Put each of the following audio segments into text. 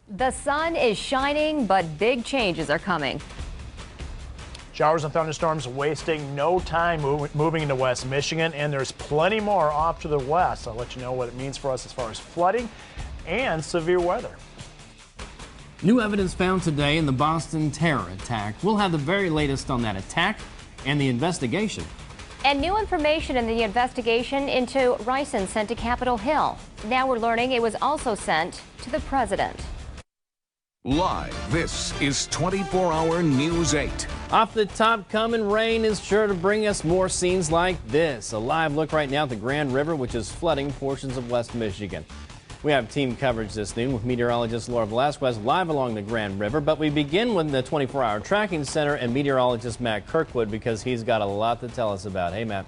The sun is shining, but big changes are coming. Showers and thunderstorms wasting no time moving into West Michigan, and there's plenty more off to the west. I'll let you know what it means for us as far as flooding and severe weather. New evidence found today in the Boston terror attack. We'll have the very latest on that attack and the investigation. And new information in the investigation into ricin sent to Capitol Hill. Now we're learning it was also sent to the president. Live, this is 24-hour News 8. Off the top, coming rain is sure to bring us more scenes like this. A live look right now at the Grand River, which is flooding portions of West Michigan. We have team coverage this noon with meteorologist Laura Velasquez live along the Grand River. But we begin with the 24-hour tracking center and meteorologist Matt Kirkwood because he's got a lot to tell us about. Hey, Matt.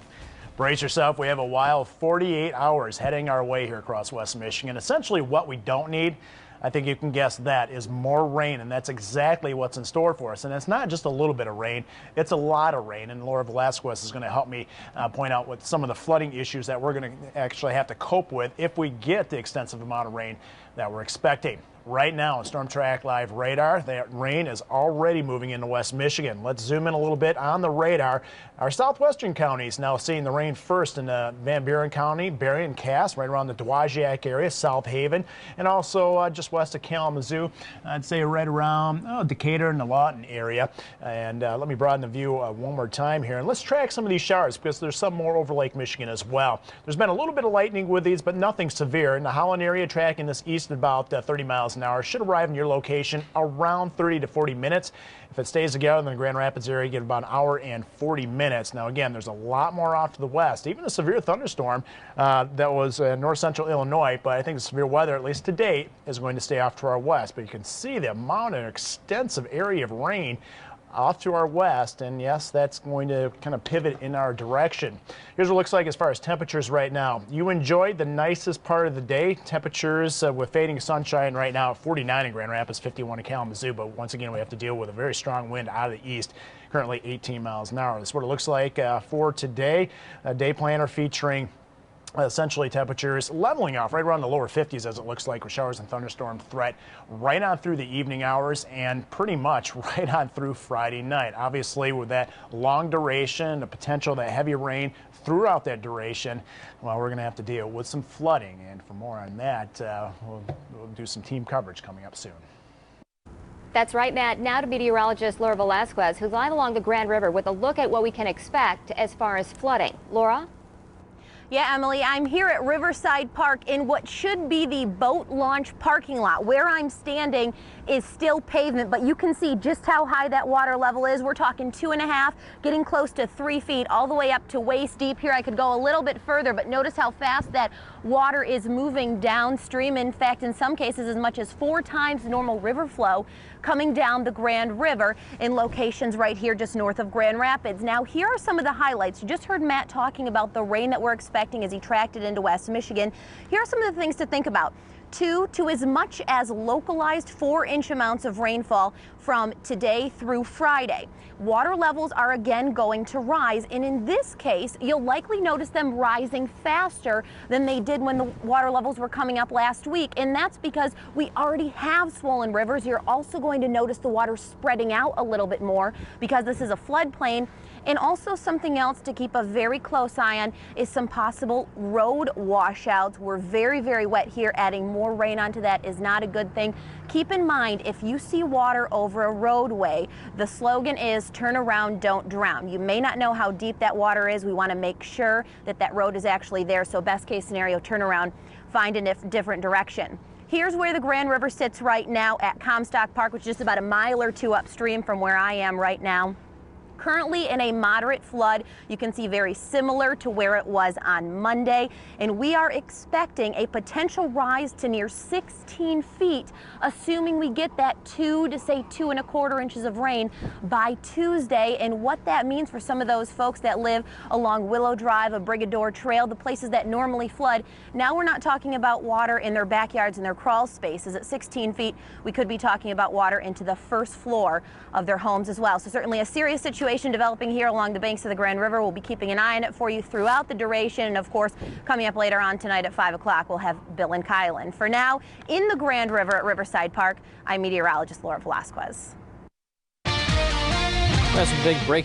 Brace yourself. We have a wild 48 hours heading our way here across West Michigan. Essentially what we don't need, I think you can guess that, is more rain, and that's exactly what's in store for us. And it's not just a little bit of rain, it's a lot of rain, and Laura Velasquez is going to help me point out what some of the flooding issues that we're going to actually have to cope with if we get the extensive amount of rain that we're expecting. Right now on Storm Track Live radar, that rain is already moving into West Michigan. Let's zoom in a little bit on the radar. Our southwestern counties now seeing the rain first in Van Buren County, Berrien, Cass, right around the Dowagiac area, South Haven, and also just west of Kalamazoo. I'd say right around Decatur and the Lawton area. And let me broaden the view one more time here. And let's track some of these showers because there's some more over Lake Michigan as well. There's been a little bit of lightning with these, but nothing severe. In the Holland area, tracking this east at about 30 miles an hour. Should arrive in your location around 30 to 40 minutes. If it stays together in the Grand Rapids area, you get about an hour and 40 minutes. Now, again, there's a lot more off to the west. Even a severe thunderstorm that was north central Illinois, but I think the severe weather, at least to date, is going to stay off to our west. But you can see the amount of extensive area of rain off to our west, and yes, that's going to kind of pivot in our direction. Here's what it looks like as far as temperatures right now. You enjoyed the nicest part of the day. Temperatures with fading sunshine right now at 49 in Grand Rapids, 51 in Kalamazoo, but once again we have to deal with a very strong wind out of the east, currently 18 miles an hour. That's what it looks like for today. A day planner featuring essentially temperatures leveling off right around the lower 50s as it looks like, with showers and thunderstorm threat right on through the evening hours and pretty much right on through Friday night. Obviously with that long duration, the potential of that heavy rain throughout that duration, well, we're going to have to deal with some flooding. And for more on that, we'll do some team coverage coming up soon. That's right, Matt. Now to meteorologist Laura Velasquez, who's live along the Grand River with a look at what we can expect as far as flooding. Laura? Yeah, Emily, I'm here at Riverside Park in what should be the boat launch parking lot. Where I'm standing is still pavement, but you can see just how high that water level is. We're talking 2.5, getting close to 3 feet, all the way up to waist deep here. I could go a little bit further, but notice how fast that water is moving downstream. In fact, in some cases, as much as 4 times normal river flow coming down the Grand River in locations right here just north of Grand Rapids. Now, here are some of the highlights. You just heard Matt talking about the rain that we're expecting as he tracked it into West Michigan. Here are some of the things to think about. 2 to as much as localized 4-inch amounts of rainfall from today through Friday. Water levels are again going to rise, and in this case, you'll likely notice them rising faster than they did when the water levels were coming up last week, and that's because we already have swollen rivers. You're also going to notice the water spreading out a little bit more because this is a floodplain. And also something else to keep a very close eye on is some possible road washouts. We're very, very wet here. Adding more rain onto that is not a good thing. Keep in mind, if you see water over a roadway, the slogan is turn around, don't drown. You may not know how deep that water is. We want to make sure that that road is actually there. So best case scenario, turn around, find a different direction. Here's where the Grand River sits right now at Comstock Park, which is just about a mile or 2 upstream from where I am right now. Currently in a moderate flood. You can see very similar to where it was on Monday, and we are expecting a potential rise to near 16 feet, assuming we get that 2 to say 2.25 inches of rain by Tuesday. And what that means for some of those folks that live along Willow Drive, a Brigador Trail, the places that normally flood. Now we're not talking about water in their backyards and their crawl spaces. At 16 feet, we could be talking about water into the first floor of their homes as well. So certainly a serious situation situation developing here along the banks of the Grand River. We'll be keeping an eye on it for you throughout the duration. And of course, coming up later on tonight at 5 o'clock, we'll have Bill and Kylan. For now, in the Grand River at Riverside Park, I'm meteorologist Laura Velasquez. That's a big break.